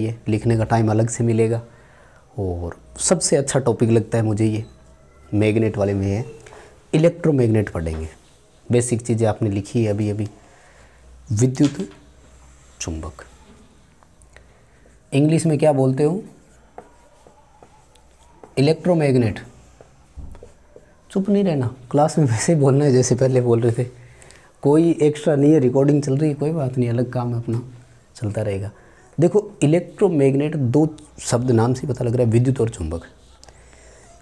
है, लिखने का टाइम अलग से मिलेगा। और सबसे अच्छा टॉपिक लगता है मुझे ये मैग्नेट वाले में है, इलेक्ट्रोमैग्नेट पढ़ेंगे। बेसिक चीज़ें आपने लिखी है अभी अभी, विद्युत चुंबक। इंग्लिश में क्या बोलते हो? इलेक्ट्रोमैग्नेट। चुप नहीं रहना, क्लास में वैसे ही बोलना है जैसे पहले बोल रहे थे। कोई एक्स्ट्रा नहीं है, रिकॉर्डिंग चल रही है, कोई बात नहीं, अलग काम है अपना, चलता रहेगा। देखो इलेक्ट्रोमैग्नेट, दो शब्द नाम से पता लग रहा है, विद्युत और चुंबक।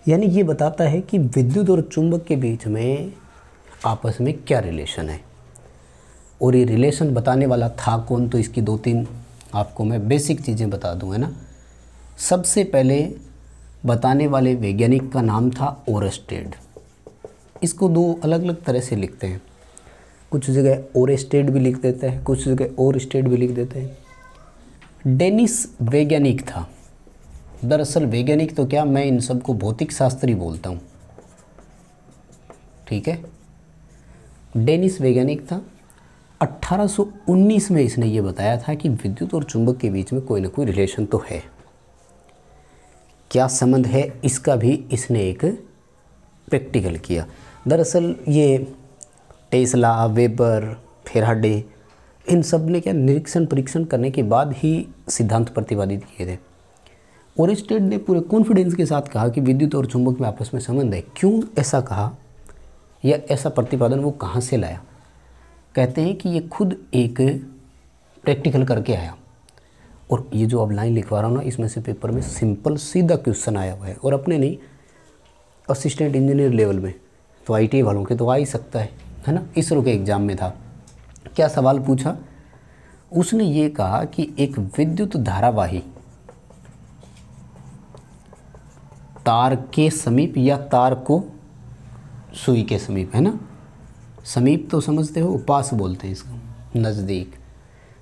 यानी ये बताता है कि विद्युत और चुंबक के बीच में आपस में क्या रिलेशन है। और ये रिलेशन बताने वाला था कौन? तो इसकी दो तीन आपको मैं बेसिक चीज़ें बता दूँ, है ना। सबसे पहले बताने वाले वैज्ञानिक का नाम था ओरस्टेड। इसको दो अलग अलग तरह से लिखते हैं, कुछ जगह ओरस्टेड भी लिख देते हैं, कुछ जगह ओरस्टेड भी लिख देते हैं। डेनिस वैज्ञानिक था। दरअसल वैज्ञानिक तो क्या, मैं इन सबको भौतिक शास्त्री बोलता हूँ, ठीक है। डेनिस वैज्ञानिक था। 1819 में इसने ये बताया था कि विद्युत और चुंबक के बीच में कोई ना कोई रिलेशन तो है। क्या संबंध है इसका भी इसने एक प्रैक्टिकल किया। दरअसल ये टेस्ला, वेबर, फेराडे, इन सब ने क्या निरीक्षण परीक्षण करने के बाद ही सिद्धांत प्रतिपादित किए थे। ओरस्टेड ने पूरे कॉन्फिडेंस के साथ कहा कि विद्युत और चुंबक में आपस में संबंध है। क्यों ऐसा कहा या ऐसा प्रतिपादन वो कहाँ से लाया? कहते हैं कि ये खुद एक प्रैक्टिकल करके आया। और ये जो अब लाइन लिखवा रहा हूँ ना, इसमें से पेपर में सिंपल सीधा क्वेश्चन आया हुआ है, और अपने नहीं, असिस्टेंट इंजीनियर लेवल में तो आईटीआई वालों के तो आ ही सकता है ना। इसरो के एग्ज़ाम में था। क्या सवाल पूछा? उसने ये कहा कि एक विद्युत धारावाही तार के समीप या तार को सुई के समीप, है ना। समीप तो समझते हो, पास बोलते हैं इसको, नज़दीक,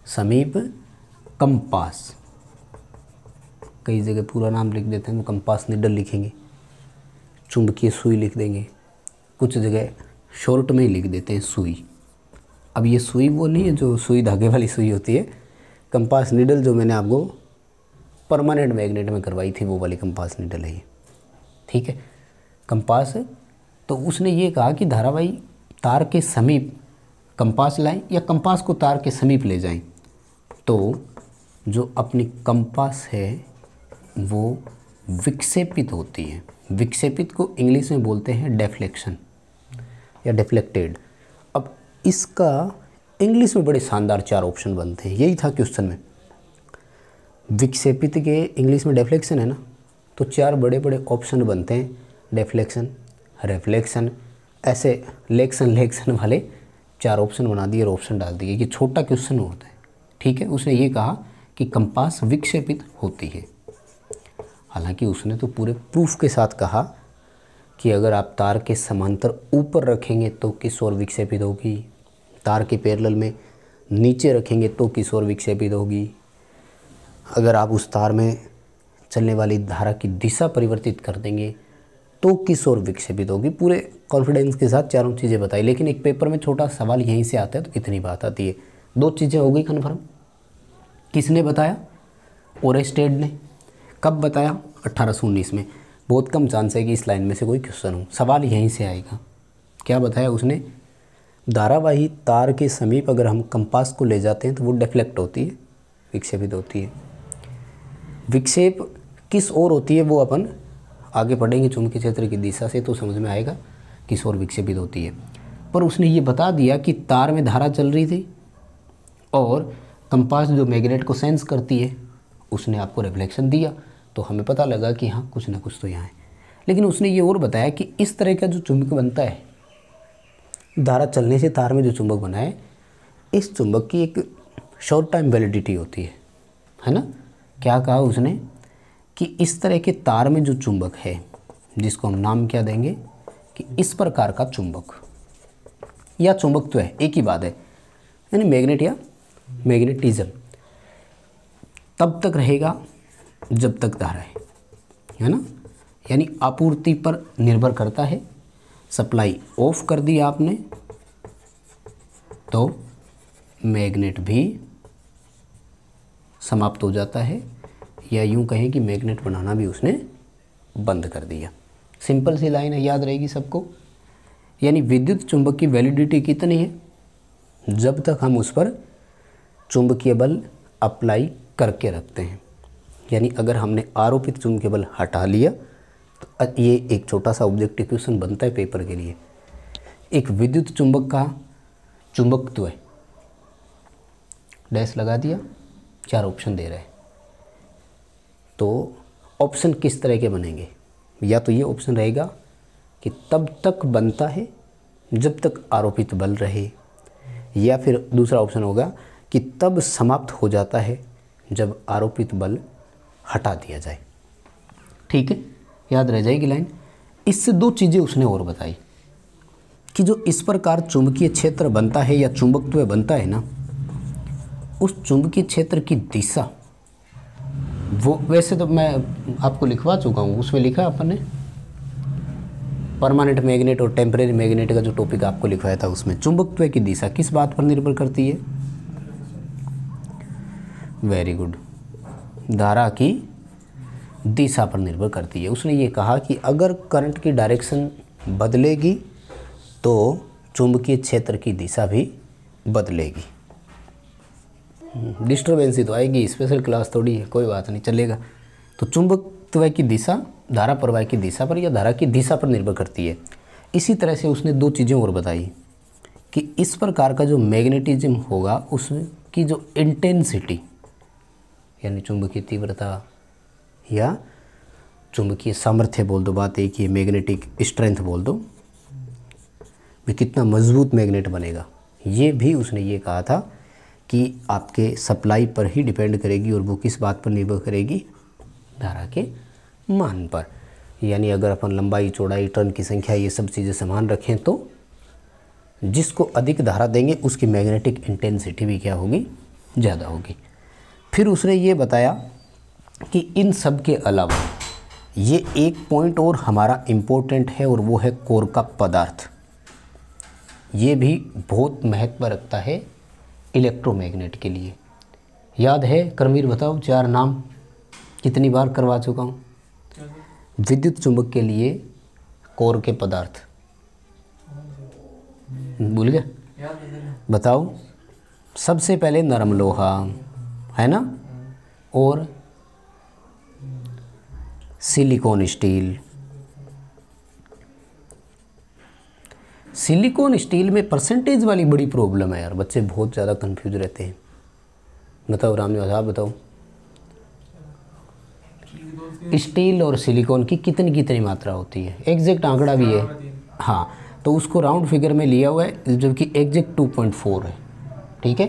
समीप कंपास। कई जगह पूरा नाम लिख देते हैं, वो कंपास निडल लिखेंगे, चुंबकीय सुई लिख देंगे, कुछ जगह शॉर्ट में ही लिख देते हैं सुई। अब ये सुई वो नहीं है जो सुई धागे वाली सुई होती है, कंपास निडल जो मैंने आपको परमानेंट मैग्नेट में करवाई थी वो वाली कंपास निडल है ये, ठीक है, कंपास है। तो उसने ये कहा कि धारावाही तार के समीप कंपास लाएं या कंपास को तार के समीप ले जाएं, तो जो अपनी कंपास है वो विक्षेपित होती है। विक्षेपित को इंग्लिश में बोलते हैं डेफ्लेक्शन या डिफ्लेक्टेड। अब इसका इंग्लिश में बड़े शानदार 4 ऑप्शन बनते हैं, यही था क्वेश्चन में। विक्षेपित के इंग्लिश में डेफ्लेक्शन है ना, तो 4 बड़े बड़े ऑप्शन बनते हैं, डेफ्लेक्शन, रिफ्लेक्शन, ऐसे लेक्सन वाले 4 ऑप्शन बना दिए और ऑप्शन डाल दिए कि छोटा क्वेश्चन होता है, ठीक है। उसने ये कहा कि कंपास विक्षेपित होती है। हालांकि उसने तो पूरे प्रूफ के साथ कहा कि अगर आप तार के समांतर ऊपर रखेंगे तो किस ओर विक्षेपित होगी, तार के पैरेलल में नीचे रखेंगे तो किस ओर विक्षेपित होगी, अगर आप उस तार में चलने वाली धारा की दिशा परिवर्तित कर देंगे तो किस ओर विक्षेपित होगी। पूरे कॉन्फिडेंस के साथ चारों चीज़ें बताई। लेकिन एक पेपर में छोटा सवाल यहीं से आता है तो इतनी बात आती है। 2 चीज़ें हो गई कन्फर्म। किसने बताया? ओरस्टेड ने। कब बताया? 1819 में। बहुत कम चांस है कि इस लाइन में से कोई क्वेश्चन हो, सवाल यहीं से आएगा। क्या बताया उसने? धारावाही तार के समीप अगर हम कंपास को ले जाते हैं तो वो डिफ्लेक्ट होती है, विक्षेपित होती है। विक्षेप किस ओर होती है वो अपन आगे पढ़ेंगे, चुंबकीय क्षेत्र की दिशा से तो समझ में आएगा किस ओर विक्षेपित होती है। पर उसने ये बता दिया कि तार में धारा चल रही थी और कंपास जो मैग्नेट को सेंस करती है उसने आपको रिफ्लेक्शन दिया, तो हमें पता लगा कि हाँ कुछ ना कुछ तो यहाँ है। लेकिन उसने ये और बताया कि इस तरह का जो चुंबक बनता है, धारा चलने से तार में जो चुंबक बना है, इस चुंबक की एक शॉर्ट टाइम वैलिडिटी होती है ना। क्या कहा उसने कि इस तरह के तार में जो चुंबक है, जिसको हम नाम क्या देंगे कि इस प्रकार का चुंबक या चुंबक तो है, एक ही बात है, यानी मैग्नेट या मैग्नेटिज्म तब तक रहेगा जब तक धारा है ना। यानी आपूर्ति पर निर्भर करता है। सप्लाई ऑफ कर दी आपने तो मैग्नेट भी समाप्त हो जाता है, या यूं कहें कि मैग्नेट बनाना भी उसने बंद कर दिया। सिंपल सी लाइन है, याद रहेगी सबको। यानी विद्युत चुंबक की वैलिडिटी कितनी है? जब तक हम उस पर चुंबकीय बल अप्लाई करके रखते हैं। यानी अगर हमने आरोपित चुंबकीय बल हटा लिया तो ये एक छोटा सा ऑब्जेक्टिव क्वेश्चन बनता है पेपर के लिए। एक विद्युत चुंबक का चुंबकत्व है, डैश लगा दिया, 4 ऑप्शन दे रहे हैं। तो ऑप्शन किस तरह के बनेंगे? या तो ये ऑप्शन रहेगा कि तब तक बनता है जब तक आरोपित बल रहे, या फिर दूसरा ऑप्शन होगा कि तब समाप्त हो जाता है जब आरोपित बल हटा दिया जाए। ठीक है, याद रह जाएगी लाइन। इससे 2 चीज़ें उसने और बताई कि जो इस प्रकार चुंबकीय क्षेत्र बनता है या चुंबकत्व बनता है ना, उस चुंबकीय क्षेत्र की दिशा, वो वैसे तो मैं आपको लिखवा चुका हूँ, उसमें लिखा अपन ने परमानेंट मैग्नेट और टेम्परेरी मैग्नेट का जो टॉपिक आपको लिखवाया था, उसमें चुंबकत्व की दिशा किस बात पर निर्भर करती है? वेरी गुड, धारा की दिशा पर निर्भर करती है। उसने ये कहा कि अगर करंट की डायरेक्शन बदलेगी तो चुंबकीय क्षेत्र की दिशा भी बदलेगी। डिस्टर्बेंस ही तो आएगी, स्पेशल क्लास थोड़ी है, कोई बात नहीं, चलेगा। तो चुंबकत्व की दिशा धारा प्रवाह की दिशा पर या धारा की दिशा पर निर्भर करती है। इसी तरह से उसने 2 चीज़ें और बताई कि इस प्रकार का जो मैग्नेटिज्म होगा उसकी जो इंटेंसिटी यानी चुंबकीय तीव्रता या चुंबकीय सामर्थ्य बोल दो, बात एक ही, मैग्नेटिक स्ट्रेंथ बोल दो, भी कितना मजबूत मैग्नेट बनेगा, ये भी उसने ये कहा था कि आपके सप्लाई पर ही डिपेंड करेगी। और वो किस बात पर निर्भर करेगी? धारा के मान पर। यानी अगर अपन लंबाई, चौड़ाई, टर्न की संख्या ये सब चीज़ें समान रखें तो जिसको अधिक धारा देंगे उसकी मैग्नेटिक इंटेंसिटी भी क्या होगी? ज़्यादा होगी। फिर उसने ये बताया कि इन सब के अलावा ये एक पॉइंट और हमारा इम्पोर्टेंट है और वो है कोर का पदार्थ। ये भी बहुत महत्व रखता है इलेक्ट्रोमैग्नेट के लिए। याद है कर्मवीर? बताओ 4 नाम, कितनी बार करवा चुका हूँ। विद्युत चुंबक के लिए कोर के पदार्थ भूल गया? बताओ। सबसे पहले नरम लोहा है ना, और सिलिकॉन स्टील। सिलिकॉन स्टील में परसेंटेज वाली बड़ी प्रॉब्लम है यार, बच्चे बहुत ज़्यादा कंफ्यूज रहते हैं। बताओ रामनिवास, आप बताओ स्टील और सिलिकॉन की कितनी कितनी मात्रा होती है? एग्जैक्ट आंकड़ा भी है, हाँ, तो उसको राउंड फिगर में लिया हुआ है, जबकि एग्जैक्ट 2.4 है। ठीक है,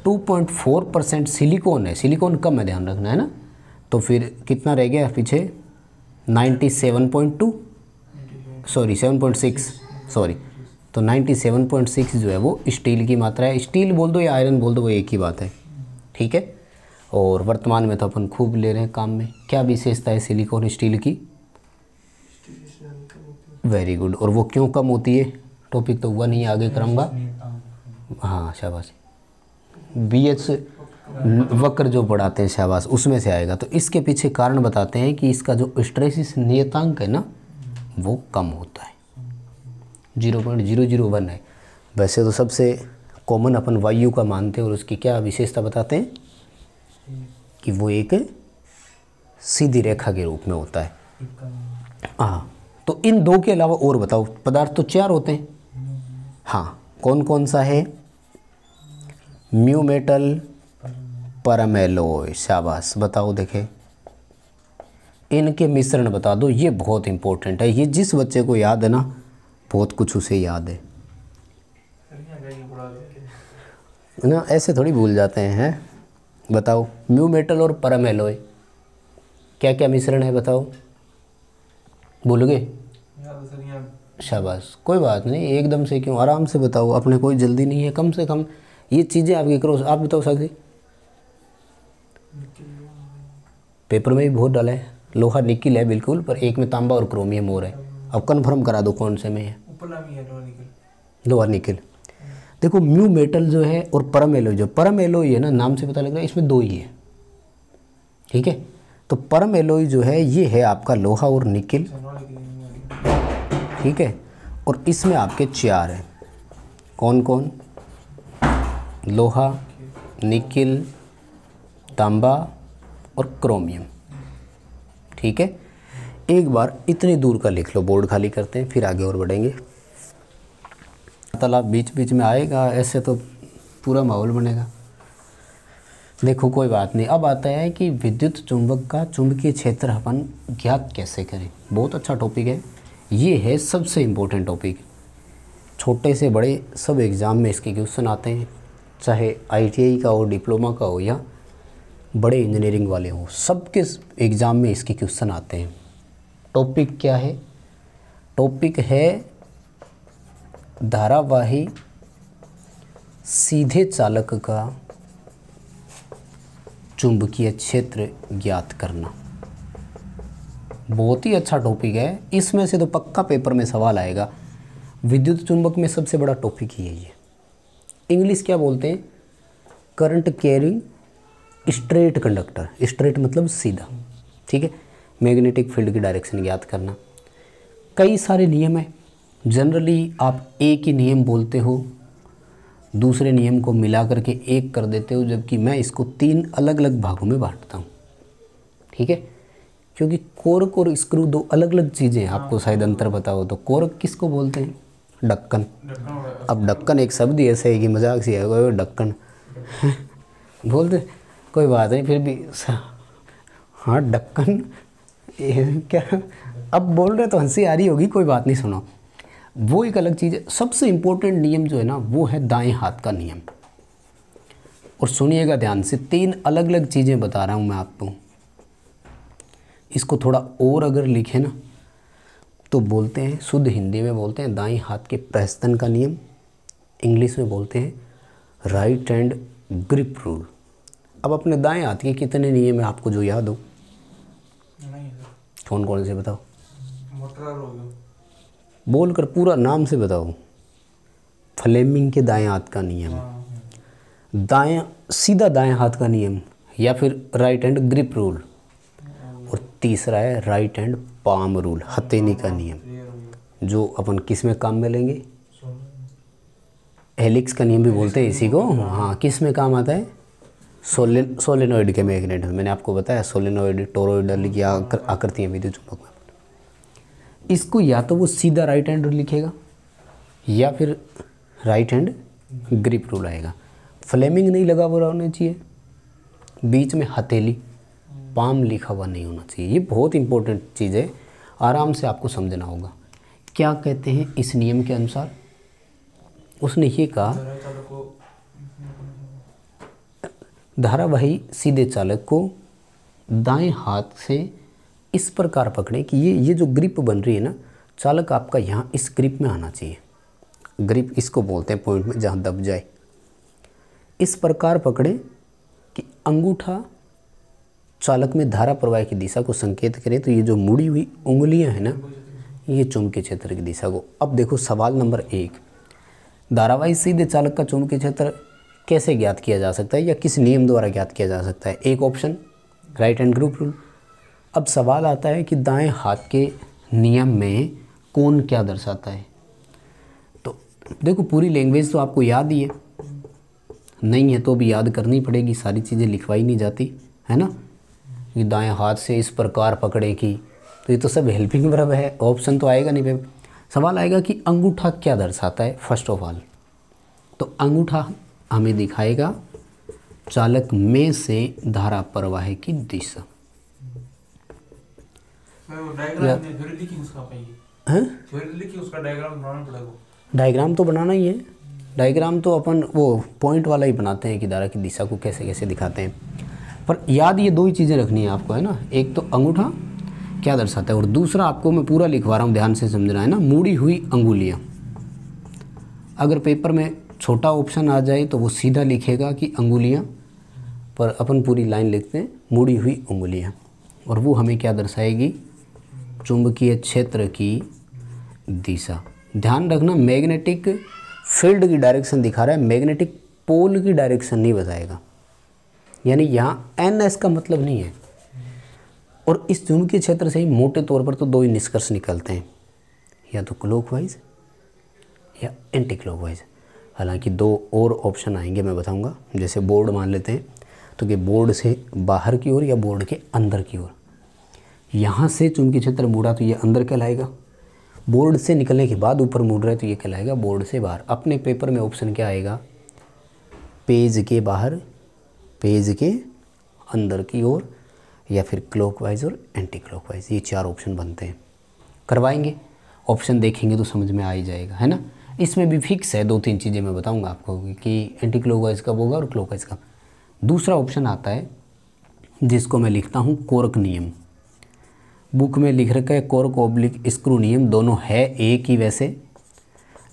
2.4% सिलिकॉन है, सिलिकॉन कम है, ध्यान रखना है ना। तो फिर कितना रह गया पीछे? 97.2 सॉरी 7.6 सॉरी, तो 97.6 जो है वो स्टील की मात्रा है। स्टील बोल दो या आयरन बोल दो, वो एक ही बात है। ठीक है, और वर्तमान में तो अपन खूब ले रहे हैं काम में। क्या विशेषता है सिलिकॉन स्टील की? Very good. और वो क्यों कम होती है? टॉपिक तो हुआ नहीं, आगे कराऊंगा। हाँ शाबाश, BH वक्र जो पढ़ाते हैं, शाबाश, उसमें से आएगा। तो इसके पीछे कारण बताते हैं कि इसका जो स्ट्रेसिस नियतांक है ना वो कम होता है, 0.001 है। वैसे तो सबसे कॉमन अपन वायु का मानते हैं, और उसकी क्या विशेषता बताते हैं कि वो एक सीधी रेखा के रूप में होता है। हाँ, तो इन 2 के अलावा और बताओ। पदार्थ तो 4 होते हैं, हाँ, कौन कौन सा है? म्यू मेटल, परम एलॉय, शाबाश, बताओ देखे। इनके मिश्रण बता दो, ये बहुत इंपॉर्टेंट है। ये जिस बच्चे को याद है ना, बहुत कुछ उसे याद है ना, ऐसे थोड़ी भूल जाते हैं। बताओ, म्यू मेटल और परम एलॉय क्या क्या मिश्रण है? बताओ, बोलोगे? शाबाश, कोई बात नहीं, एकदम से क्यों, आराम से बताओ, अपने कोई जल्दी नहीं है। कम से कम ये चीज़ें आपकी करो। आप बताओ साक्षी, पेपर में भी बहुत डाला है। लोहा निकिल है बिल्कुल, पर एक में तांबा और क्रोमियम और है। अब कन्फर्म करा दो कौन से में है। लोहा निकिल। देखो, म्यू मेटल जो है और परम एलॉय, जो परम एलॉय है ना, नाम से पता लग रहा है इसमें 2 ही है। ठीक है, तो परम एलॉय जो है ये है आपका लोहा और निकिल, ठीक है। और इसमें आपके 4 हैं, कौन कौन? लोहा, निकिल, तांबा और क्रोमियम, ठीक है। एक बार इतनी दूर का लिख लो, बोर्ड खाली करते हैं फिर आगे और बढ़ेंगे। तालाब बीच बीच में आएगा, ऐसे तो पूरा माहौल बनेगा। देखो कोई बात नहीं। अब आता है कि विद्युत चुंबक का चुंबकीय क्षेत्र अपन ज्ञात कैसे करें। बहुत अच्छा टॉपिक है, ये है सबसे इम्पोर्टेंट टॉपिक। छोटे से बड़े सब एग्ज़ाम में इसके क्वेश्चन आते हैं, चाहे ITI का हो, डिप्लोमा का हो या बड़े इंजीनियरिंग वाले हो, सबके एग्ज़ाम में इसके क्वेश्चन आते हैं। टॉपिक क्या है? टॉपिक है धारावाही सीधे चालक का चुंबकीय क्षेत्र ज्ञात करना। बहुत ही अच्छा टॉपिक है, इसमें से तो पक्का पेपर में सवाल आएगा। विद्युत चुंबक में सबसे बड़ा टॉपिक ही है ये। इंग्लिश क्या बोलते हैं? Current carrying straight conductor. Straight मतलब सीधा, ठीक है। मैग्नेटिक फील्ड की डायरेक्शन ज्ञात करना। कई सारे नियम है, जनरली आप एक ही नियम बोलते हो, दूसरे नियम को मिला करके एक कर देते हो, जबकि मैं इसको 3 अलग अलग भागों में बांटता हूँ, ठीक है। क्योंकि कोरक और स्क्रू 2 अलग अलग चीज़ें हैं, आपको शायद अंतर पता हो तो। कोरक किसको बोलते हैं? ढक्कन। अब ढक्कन एक शब्द ही ऐसे है कि मजाक सी है, ढक्कन बोलते, कोई बात नहीं फिर भी। हाँ ढक्कन क्या, अब बोल रहे तो हंसी आ रही होगी, कोई बात नहीं, सुनो। वो एक अलग चीज़ है। सबसे इम्पोर्टेंट नियम जो है ना वो है दाएं हाथ का नियम। और सुनिएगा ध्यान से, 3 अलग अलग चीज़ें बता रहा हूँ मैं आपको। इसको थोड़ा और अगर लिखे ना तो बोलते हैं, शुद्ध हिंदी में बोलते हैं दाएं हाथ के प्रहस्तन का नियम, इंग्लिश में बोलते हैं राइट हैंड ग्रिप रूल। अब अपने दाएं हाथ के कितने नियम है आपको जो याद हो? कौन कौन से बताओ? बोल कर पूरा नाम से बताओ। फ्लेमिंग के दाएं हाथ का नियम, दाएं सीधा दाएं हाथ का नियम, या फिर राइट हैंड ग्रिप रूल, और तीसरा है राइट हैंड पाम रूल, हथेली का नियम, जो अपन किस में काम में लेंगे? हेलिक्स का नियम भी बोलते हैं इसी को। हाँ, किस में काम आता है? सोलेनोइड के मैग्नेट में। मैंने आपको बताया सोलेनोइड, टोरॉइडल की आकृतियाँ विद्युत चुंबक में। इसको या तो वो सीधा राइट हैंड लिखेगा या फिर राइट हैंड ग्रिप रूल आएगा। फ्लेमिंग नहीं लगा हुआ होना चाहिए, बीच में हथेली पाम लिखा हुआ नहीं होना चाहिए। ये बहुत इंपॉर्टेंट चीज़ है, आराम से आपको समझना होगा। क्या कहते हैं इस नियम के अनुसार? उसने ये कहा धारावाही सीधे चालक को दाएं हाथ से इस प्रकार पकड़े कि ये जो ग्रिप बन रही है ना, चालक आपका यहाँ इस ग्रिप में आना चाहिए। ग्रिप इसको बोलते हैं पॉइंट में जहाँ दब जाए। इस प्रकार पकड़े कि अंगूठा चालक में धारा प्रवाह की दिशा को संकेत करे। तो ये जो मुड़ी हुई उंगलियां हैं ना, ये चुंबकीय क्षेत्र की दिशा को। अब देखो सवाल नंबर 1, धारावाही सीधे चालक का चुंबकीय क्षेत्र कैसे ज्ञात किया जा सकता है या किस नियम द्वारा ज्ञात किया जा सकता है? एक option right hand grip rule. अब सवाल आता है कि दाएं हाथ के नियम में कौन क्या दर्शाता है? तो देखो पूरी लैंग्वेज तो आपको याद ही है, नहीं है तो भी याद करनी पड़ेगी, सारी चीज़ें लिखवाई नहीं जाती है ना। कि दाएं हाथ से इस प्रकार पकड़े की, तो ये तो सब हेल्पिंग वर्ब है, ऑप्शन तो आएगा नहीं पे। सवाल आएगा कि अंगूठा क्या दर्शाता है फर्स्ट ऑफ ऑल। तो अंगूठा हमें दिखाएगा चालक में से धारा प्रवाह की दिशा। डायग्राम तो बनाना ही है। डायग्राम तो अपन वो पॉइंट वाला ही बनाते हैं कि धारा की दिशा को कैसे कैसे दिखाते हैं। पर याद ये 2 ही चीज़ें रखनी है आपको, है ना। एक तो अंगूठा क्या दर्शाता है और दूसरा आपको मैं पूरा लिखवा रहा हूँ, ध्यान से समझना है ना, मुड़ी हुई अंगुलियाँ। अगर पेपर में छोटा ऑप्शन आ जाए तो वो सीधा लिखेगा कि अंगुलियाँ, पर अपन पूरी लाइन लिखते हैं मुड़ी हुई अंगुलियाँ। और वो हमें क्या दर्शाएगी? चुंबकीय क्षेत्र की दिशा। ध्यान रखना मैग्नेटिक फील्ड की डायरेक्शन दिखा रहा है, मैग्नेटिक पोल की डायरेक्शन नहीं बताएगा। यानी यहाँ NS का मतलब नहीं है, और इस चुंबकीय क्षेत्र से ही मोटे तौर पर तो दो ही निष्कर्ष निकलते हैं, या तो क्लॉकवाइज या एंटी क्लॉकवाइज। हालांकि दो और ऑप्शन आएंगे, मैं बताऊंगा। जैसे बोर्ड मान लेते हैं, तो कि बोर्ड से बाहर की ओर या बोर्ड के अंदर की ओर। यहाँ से चुंबकीय क्षेत्र मुड़ा तो ये अंदर कहलाएगा, बोर्ड से निकलने के बाद ऊपर मुड़ रहा है तो ये कहलाएगा बोर्ड से बाहर। अपने पेपर में ऑप्शन क्या आएगा, पेज के बाहर, पेज के अंदर की ओर, या फिर क्लॉकवाइज और एंटी क्लॉकवाइज। ये चार ऑप्शन बनते हैं। करवाएंगे, ऑप्शन देखेंगे तो समझ में आ ही जाएगा, है ना। इसमें भी फिक्स है, दो तीन चीज़ें मैं बताऊंगा आपको कि एंटी क्लॉकवाइज कब होगा और क्लॉकवाइज कब। दूसरा ऑप्शन आता है जिसको मैं लिखता हूँ कोरक नियम। बुक में लिख रखा है कोरक ऑब्लिक स्क्रू नियम, दोनों है एक ही वैसे,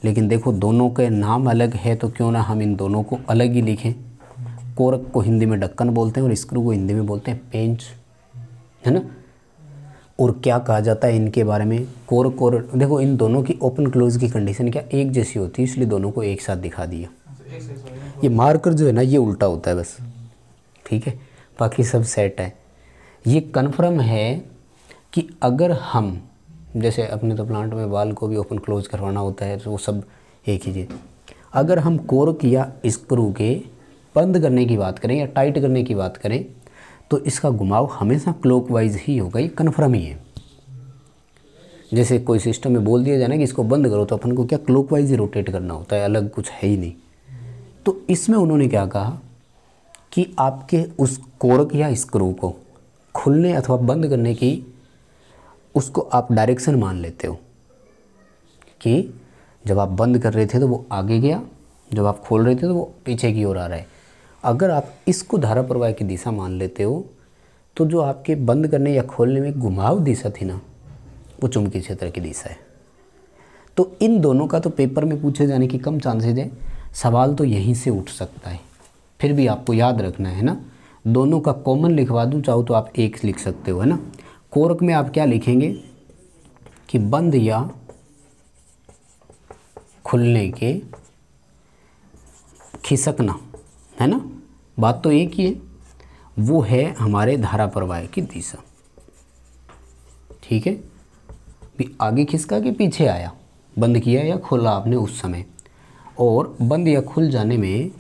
लेकिन देखो दोनों के नाम अलग है तो क्यों ना हम इन दोनों को अलग ही लिखें। कोरक को हिंदी में ढक्कन बोलते हैं और स्क्रू को हिंदी में बोलते हैं पेंच, है ना। और क्या कहा जाता है इनके बारे में, कोरक और देखो इन दोनों की ओपन क्लोज की कंडीशन क्या एक जैसी होती है, इसलिए दोनों को एक साथ दिखा दिया। ये मार्कर जो है ना ये उल्टा होता है बस, ठीक है, बाकी सब सेट है। ये कन्फर्म है कि अगर हम जैसे अपने तो प्लांट में वाल को भी ओपन क्लोज करवाना होता है तो वो सब एक ही चीज़। अगर हम कोरक या स्क्रू के बंद करने की बात करें या टाइट करने की बात करें तो इसका घुमाव हमेशा क्लॉकवाइज ही होगा, ये कन्फर्म ही है। जैसे कोई सिस्टम में बोल दिया जाए ना कि इसको बंद करो तो अपन को क्या क्लॉकवाइज ही रोटेट करना होता है, अलग कुछ है ही नहीं। तो इसमें उन्होंने क्या कहा कि आपके उस कोरक या स्क्रू को खुलने अथवा बंद करने की उसको आप डायरेक्शन मान लेते हो कि जब आप बंद कर रहे थे तो वो आगे गया, जब आप खोल रहे थे तो वो पीछे की ओर आ रहा है। अगर आप इसको धारा प्रवाह की दिशा मान लेते हो तो जो आपके बंद करने या खोलने में घुमाव दिशा थी ना वो चुंबकीय क्षेत्र की दिशा है। तो इन दोनों का तो पेपर में पूछे जाने की कम चांसेज है, सवाल तो यहीं से उठ सकता है। फिर भी आपको याद रखना है ना, दोनों का कॉमन लिखवा दूं चाहो तो आप एक लिख सकते हो, है ना। कोरक में आप क्या लिखेंगे कि बंद या खुलने के खिसकना, है ना, बात तो एक ही है, वो है हमारे धारा प्रवाह की दिशा, ठीक है। भी आगे खिसका कि पीछे आया, बंद किया या खोला आपने उस समय, और बंद या खुल जाने में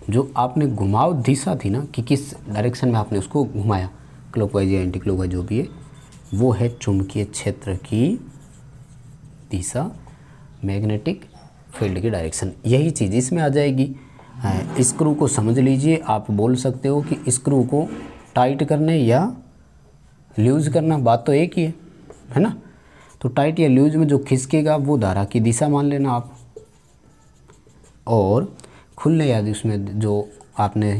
जो आपने घुमाव दिशा थी ना कि किस डायरेक्शन में आपने उसको घुमाया, क्लॉकवाइज या एंटी क्लॉकवाइज जो भी है, वो है चुंबकीय क्षेत्र की दिशा, मैग्नेटिक फील्ड की डायरेक्शन। यही चीज़ इसमें आ जाएगी। स्क्रू को समझ लीजिए, आप बोल सकते हो कि स्क्रू को टाइट करने या लूज करना, बात तो एक ही है ना। तो टाइट या लूज में जो खिसकेगा वो धारा की दिशा मान लेना आप, और खुलने या उसमें जो आपने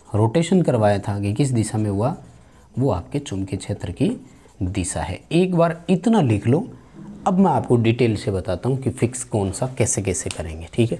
रोटेशन करवाया था कि किस दिशा में हुआ वो आपके चुंबकीय क्षेत्र की दिशा है। एक बार इतना लिख लो। अब मैं आपको डिटेल से बताता हूँ कि फिक्स कौन सा कैसे कैसे करेंगे, ठीक है।